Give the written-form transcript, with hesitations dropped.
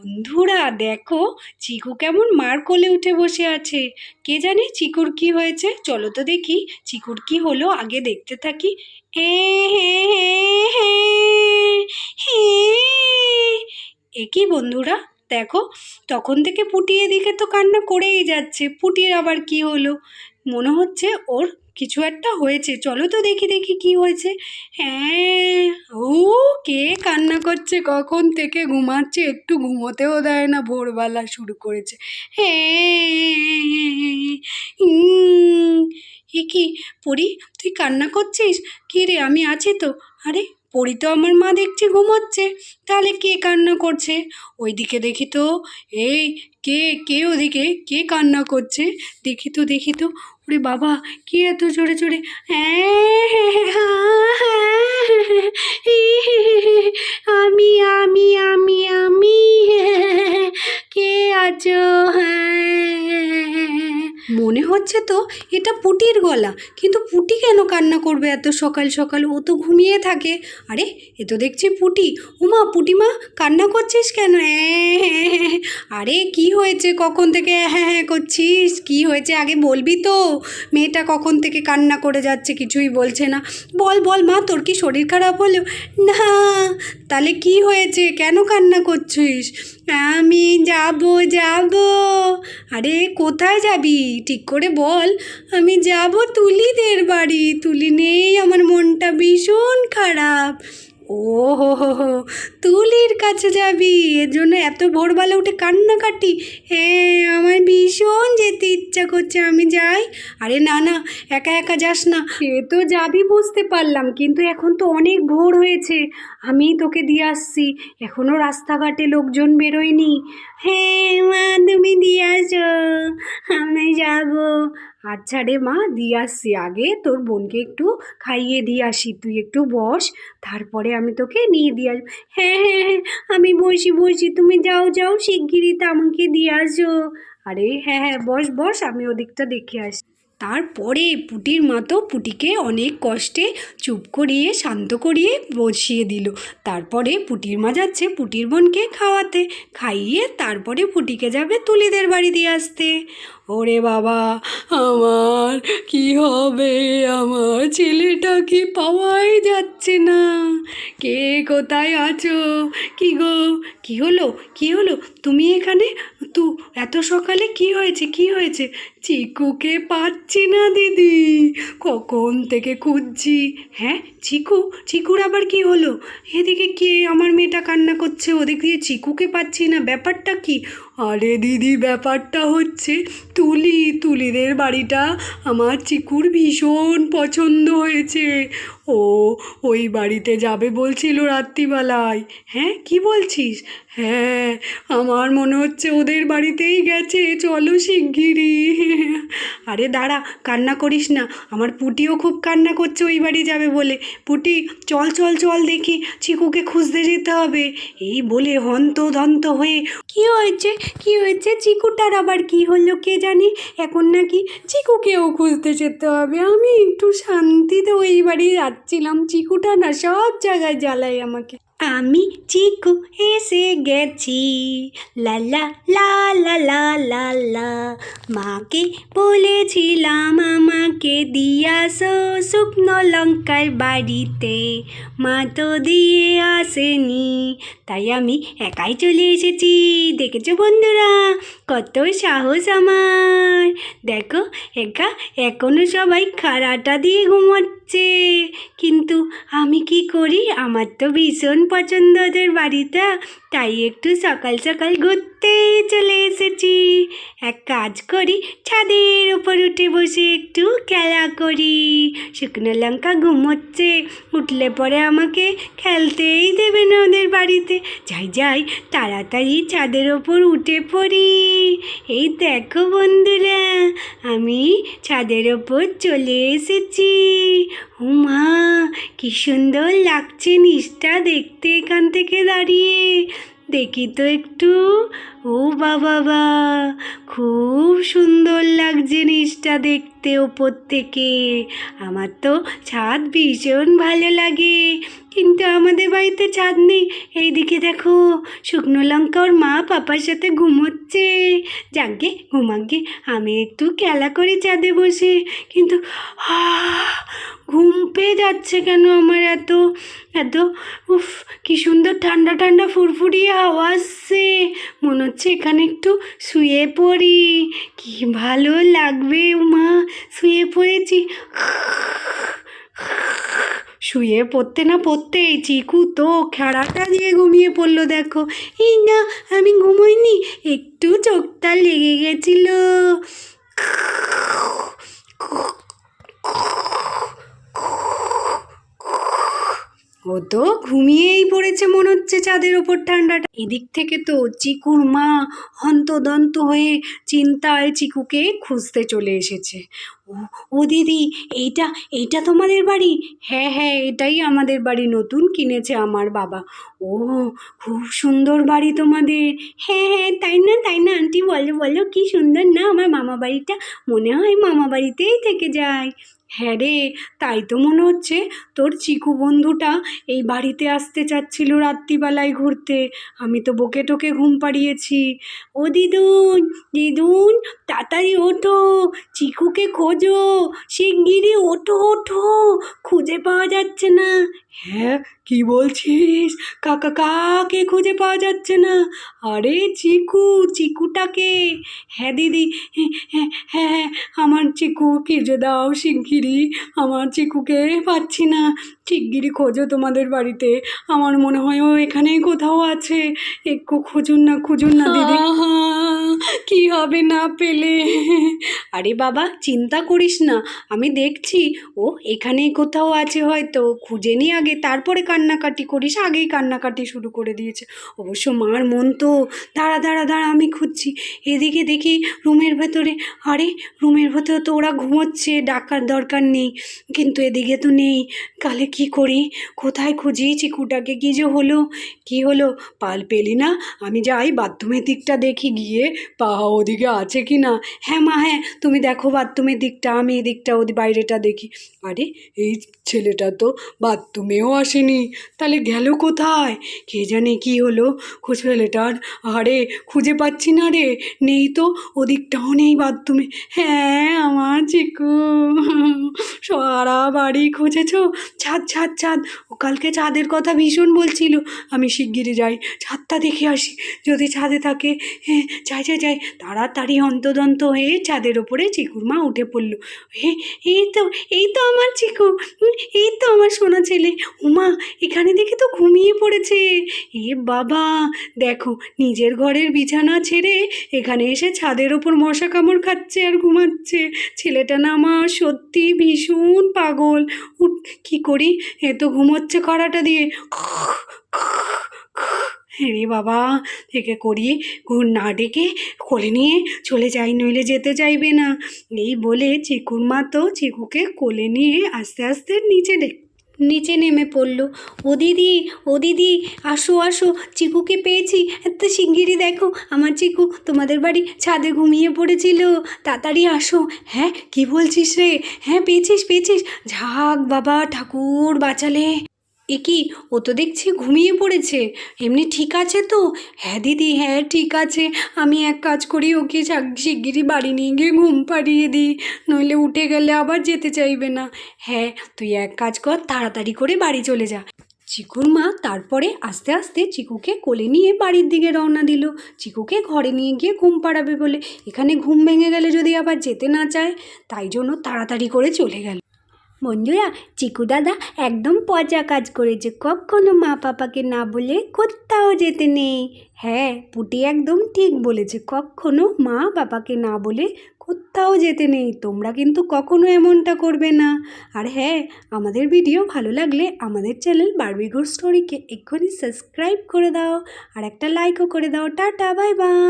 বন্ধুরা দেখো, চিকু কেমন মার কোলে উঠে বসে আছে। কে জানে চিকুর কি হয়েছে, চলো তো দেখি চিকুর কি হলো, আগে দেখতে থাকি। এ কি বন্ধুরা, দেখো তখন থেকে পুটি এদিকে তো কান্না করেই যাচ্ছে। পুটির আবার কি হলো? মনে হচ্ছে ওর কিছু একটা হয়েছে, চলো তো দেখি দেখি কি হয়েছে। হ্যাঁ, ও কে কান্না করছে, কখন থেকে ঘুমাচ্ছে, একটু ঘুমোতেও দেয় না, ভোরবেলা শুরু করেছে। হ্যাঁ, এ কি পরি, তুই কান্না করছিস? কি রে, আমি আছি তো। আরে পরি তো আমার মা দেখছি ঘুমোচ্ছে, তাহলে কে কান্না করছে? ওইদিকে দেখি তো। এই, কে কে ওদিকে কে কান্না করছে? দেখি তো দেখি তো। ওরে বাবা, কি এত জোরে জোরে? আমি আমি আমি আমি কে আছো? মনে হচ্ছে তো এটা পুটির গলা, কিন্তু পুটি কেন কান্না করবে এত সকাল সকাল? ও তো ঘুমিয়ে থাকে। আরে এ তো দেখছি পুটি। উমা, পুটিমা কান্না করছিস কেন? আরে কি হয়েছে, কখন থেকে হ্যাঁ হ্যাঁ করছিস? কি হয়েছে আগে বলবি তো। মেয়েটা কখন থেকে কান্না করে যাচ্ছে, কিছুই বলছে না। বল বল মা, তোর কি শরীর খারাপ হলো? না। তাহলে কি হয়েছে, কেন কান্না করছিস? আমি যাব যাব। আরে কোথায় যাবি ঠিক করে বল। আমি যাব তুলিদের বাড়ি, তুলি নেই, আমার মনটা ভীষণ খারাপ। ও হো হো হো, তুলির কাছে যাবি, এর জন্য এত ভোরবেলা উঠে কান্নাকাটি? হ্যাঁ, আমার ভীষণ যেতে ইচ্ছা করছে, আমি যাই। আরে না না, একা একা যাস না। সে তো যাবি বুঝতে পারলাম, কিন্তু এখন তো অনেক ভোর হয়েছে, আমি তোকে দিয়ে আসছি, এখনও রাস্তাঘাটে লোকজন বেরোয়নি। হ্যাঁ মা, তুমি দিয়ে আসো, আমি যাব। আচ্ছা রে মা, দিয়ে আসছি, আগে তোর বোনকে একটু খাইয়ে দিয়ে আসি, তুই একটু বস, তারপরে আমি তোকে নিয়ে দিয়ে আসবো। হ্যাঁ হ্যাঁ হ্যাঁ, আমি বসি বসি, তুমি যাও যাও, শিগগিরই তা আমাকে দিয়ে আসো। আরে হ্যাঁ হ্যাঁ, বস বস, আমি ওদিকটা দেখে আসি। তারপরে পুটির মা তো পুটিকে অনেক কষ্টে চুপ করিয়ে শান্ত করিয়ে বসিয়ে দিল। তারপরে পুটির মা যাচ্ছে পুটির বোনকে খাওয়াতে, খাইয়ে তারপরে পুটিকে যাবে তুলিদের বাড়ি দিয়ে আসতে। ওরে বাবা, আমার কি হবে, আমার ছেলেটা কি পাওয়াই যাচ্ছে না। কে কোথায় আছো? কি গো, কি হলো, কি হলো, তুমি এখানে? তু এত সকালে কি হয়েছে, কি হয়েছে? চিকুকে পাচ্ছি না দিদি, কখন থেকে খুঁজছি। হ্যাঁ, চিকু, চিকুর আবার কি হলো? এদিকে কে আমার মেয়েটা কান্না করছে, ওদিকে চিকুকে পাচ্ছি না, ব্যাপারটা কি? আরে দিদি, ব্যাপারটা হচ্ছে তুলিদের বাড়িটা আমার চিকুর ভীষণ পছন্দ হয়েছে। ও ওই বাড়িতে যাবে বলছিল রাত্রিবেলায়। হ্যাঁ, কি বলছিস? হ্যাঁ, আমার মনে হচ্ছে ওদের বাড়িতেই গেছে, চলো শিগগিরই। আরে দাঁড়া, কান্না করিস না, আমার পুটিও খুব কান্না করছে ওই বাড়ি যাবে বলে। পুটি, চল চল চল, দেখি চিকুকে খুঁজতে যেতে হবে। এই বলে হন্তদন্ত হয়ে, কি হয়েছে, কি হয়েছে, চিকুটার আবার কি হলো কে জানে? এখন নাকি চিকুকেও খুঁজতে যেতে হবে। আমি একটু শান্তিতে ওই বাড়ি যাচ্ছিলাম, চিকুটা না সব জায়গায় জ্বালায় আমাকে। আমি চিকু এসে গেছি, লা লা লা লা লা লা লা। মাকে বলেছিলাম আমাকে দিয়াছো শুকনো লঙ্কার বাড়িতে, মা তো দিয়ে আসেনি, তাই আমি একাই চলে এসেছি। দেখেছো বন্ধুরা, কত সাহস আমার। দেখো, একা এখনো সবাই খাড়াটা দিয়ে ঘুমোচ্ছে, কিন্তু আমি কি করি, আমার তো ভীষণ পছন্দ ওদের বাড়িটা, তাই একটু সকাল সকাল ঘুরতে চলে এসেছি। এক কাজ করি, ছাদের ওপর উঠে বসে একটু খেলা করি। শুকনো লঙ্কা ঘুমোচ্ছে, উঠলে পরে আমাকে খেলতেই দেবে না ওদের বাড়িতে। যাই যাই, তাড়াতাড়ি ছাদের ওপর উঠে পড়ি। এই দেখো বন্ধুরা, আমি ছাদের ওপর চলে এসেছি। উমা, কি সুন্দর লাগছে নিচটা দেখতে এখান থেকে দাঁড়িয়ে। দেখি তো একটু। ও বাবা বা, খুব সুন্দর লাগছে নিচটা দেখতে। দেখতে ওপর থেকে। আমার তো ছাদ ভীষণ ভালো লাগে, কিন্তু আমাদের বাড়িতে ছাদ নেই। এইদিকে দেখো, শুকনো লঙ্কা ওর মা পাপার সাথে ঘুমোচ্ছে। যাকে ঘুমাকে, আমি একটু খেলা করি ছাদে বসে। কিন্তু ঘুম পেয়ে যাচ্ছে কেন আমার এত এত উফ, কি সুন্দর ঠান্ডা ঠান্ডা ফুরফুরিয়ে হাওয়া আসছে। মনে হচ্ছে এখানে একটু শুয়ে পড়ি, কি ভালো লাগবে। মা, শুয়ে পড়েছি। শুয়ে পড়তে না পড়তেই চিকু তো খেড়াটা দিয়ে ঘুমিয়ে পড়লো। দেখো, এই না, আমি ঘুমোইনি, একটু চোখটা লেগে গেছিল। ও তো ঘুমিয়েই পড়েছে মনে হচ্ছে ছাদের ওপর ঠান্ডাটা। এদিক থেকে তো চিকুর মা হন্তদন্ত হয়ে চিন্তায় চিকুকে খুঁজতে চলে এসেছে। ও ও দিদি, এইটা এইটা তোমাদের বাড়ি? হ্যাঁ হ্যাঁ, এটাই আমাদের বাড়ি, নতুন কিনেছে আমার বাবা। ও, খুব সুন্দর বাড়ি তোমাদের। হ্যাঁ হ্যাঁ, তাই না তাই না আন্টি, বলো বলো, কি সুন্দর না আমার মামা বাড়িটা। মনে হয় মামা বাড়িতেই থেকে যায়। হ্যাঁ রে, তাই তো মনে হচ্ছে। তোর চিকু বন্ধুটা এই বাড়িতে আসতে চাচ্ছিল রাত্রিবেলায় ঘুরতে। আমি তো বকে টোকে ঘুম পাড়িয়েছি। ও দিদুন, দিদুন, তাড়াতাড়ি ওঠো, চিকুকে খোঁজো, শিগগিরই ওঠো ওঠো, খুঁজে পাওয়া যাচ্ছে না। হ্যাঁ, কি বলছিস? কাকে খুঁজে পাওয়া যাচ্ছে না? আরে চিকু, চিকুটাকে। হ্যাঁ দিদি, হ্যাঁ হ্যাঁ হ্যাঁ, আমার চিকু খুঁজে দাও শিগগিরই, আমার চিকুকে পাচ্ছি না। শিগগিরই খোঁজো তোমাদের বাড়িতে, আমার মনে হয় ও এখানেই কোথাও আছে। একটু খুঁজুন না দিদি। কি হবে না পেলে? আরে বাবা, চিন্তা করিস না, আমি দেখছি ও এখানেই কোথাও আছে হয়তো। খুঁজে নি আগে, তারপরে কান্নাকাটি করিস। আগেই কান্নাকাটি শুরু করে দিয়েছে। অবশ্য মার মন তো। দাঁড়া দাঁড়া দাঁড়া, আমি খুঁজছি। এদিকে দেখি রুমের ভেতরে। আরে, রুমের ভেতরে তো ওরা ঘুমোচ্ছে, ডাকার দরকার নেই, কিন্তু এদিকে তো নেই। কালে কি করি, কোথায় খুঁজি চিকুটাকে? কি যে হলো, কি হলো? পেলি না? আমি যাই বাথরুমের দিকটা দেখি গিয়ে, ওদিকে আছে কি না। হ্যাঁ মা, হ্যাঁ, তুমি দেখো বাথরুমের দিকটা, আমি এদিকটা বাইরেটা দেখি। আরে, এই ছেলেটা তো বাথরুমেও আসেনি, তাহলে গেল কোথায়? কে জানে কি হলো ছেলেটার। আরে, খুঁজে পাচ্ছি না রে, নেই তো, ওদিকটাও নেই বাথরুমে। হ্যাঁ, আমার চিকু। সারা বাড়ি খুঁজেছ? ছাদ ছাদ ছাদ, ও কালকে ছাদের কথা ভীষণ বলছিল। আমি শিগগিরই যাই, ছাদটা দেখে আসি, যদি ছাদে থাকে। হ্যাঁ, যাই যাই যাই, তাড়াতাড়ি হন্তদন্ত হয়ে ছাদের ওপরে চিকুর মা উঠে পড়লো। এই তো, এই তো আমার চিকু, এই তো আমার সোনা ছেলে। উমা, এখানে দেখে তো ঘুমিয়ে পড়েছে। এ বাবা, দেখো, নিজের ঘরের বিছানা ছেড়ে এখানে এসে ছাদের ওপর মশা কামড় খাচ্ছে আর ঘুমাচ্ছে। ছেলেটা না আমার সত্যি ভীষণ পাগল। কি করি, এ তো ঘুমোচ্ছে কড়াটা দিয়ে। রে বাবা, থেকে করি, ঘুর না ডেকে কোলে নিয়ে চলে যাই, নইলে যেতে চাইবে না। এই বলে চিকুর মা তো চিকুকে কোলে নিয়ে আস্তে আস্তে নিচে নেমে পড়লো। ও দিদি, ও দিদি, আসো আসো, চিকুকে পেয়েছি। এত শিগগিরই দেখো, আমার চিকু তোমাদের বাড়ি ছাদে ঘুমিয়ে পড়েছিল, তাড়াতাড়ি আসো। হ্যাঁ, কি বলছিস রে? হ্যাঁ, পেয়েছিস পেয়েছিস? ঝাক বাবা, ঠাকুর বাঁচালে। এ কি, ও তো দেখছি ঘুমিয়ে পড়েছে। এমনি ঠিক আছে তো? হ্যাঁ দিদি, হ্যাঁ ঠিক আছে। আমি এক কাজ করি, ওকে শিগগিরই বাড়ি নিয়ে গিয়ে ঘুম পাড়িয়ে দিই, নইলে উঠে গেলে আবার যেতে চাইবে না। হ্যাঁ, তুই এক কাজ কর, তাড়াতাড়ি করে বাড়ি চলে যা। চিকুর মা তারপরে আস্তে আস্তে চিকুকে কোলে নিয়ে বাড়ির দিকে রওনা দিল, চিকুকে ঘরে নিয়ে গিয়ে ঘুম পাড়াবে বলে। এখানে ঘুম ভেঙে গেলে যদি আবার যেতে না চায়, তাই জন্য তাড়াতাড়ি করে চলে গেল। বন্ধুরা, চিকু দাদা একদম পচা কাজ করেছে, কখনো মা পাপাকে না বলে কোথাও যেতে নেই। হ্যাঁ, পুটি একদম ঠিক বলেছে, কখনো মা বাবাকে না বলে কোথাও যেতে নেই। তোমরা কিন্তু কখনো এমনটা করবে না। আর হ্যাঁ, আমাদের ভিডিও ভালো লাগলে আমাদের চ্যানেল বারবি গুড স্টোরিকে এক্ষুনি সাবস্ক্রাইব করে দাও, আর একটা লাইকও করে দাও। Tata, bye bye.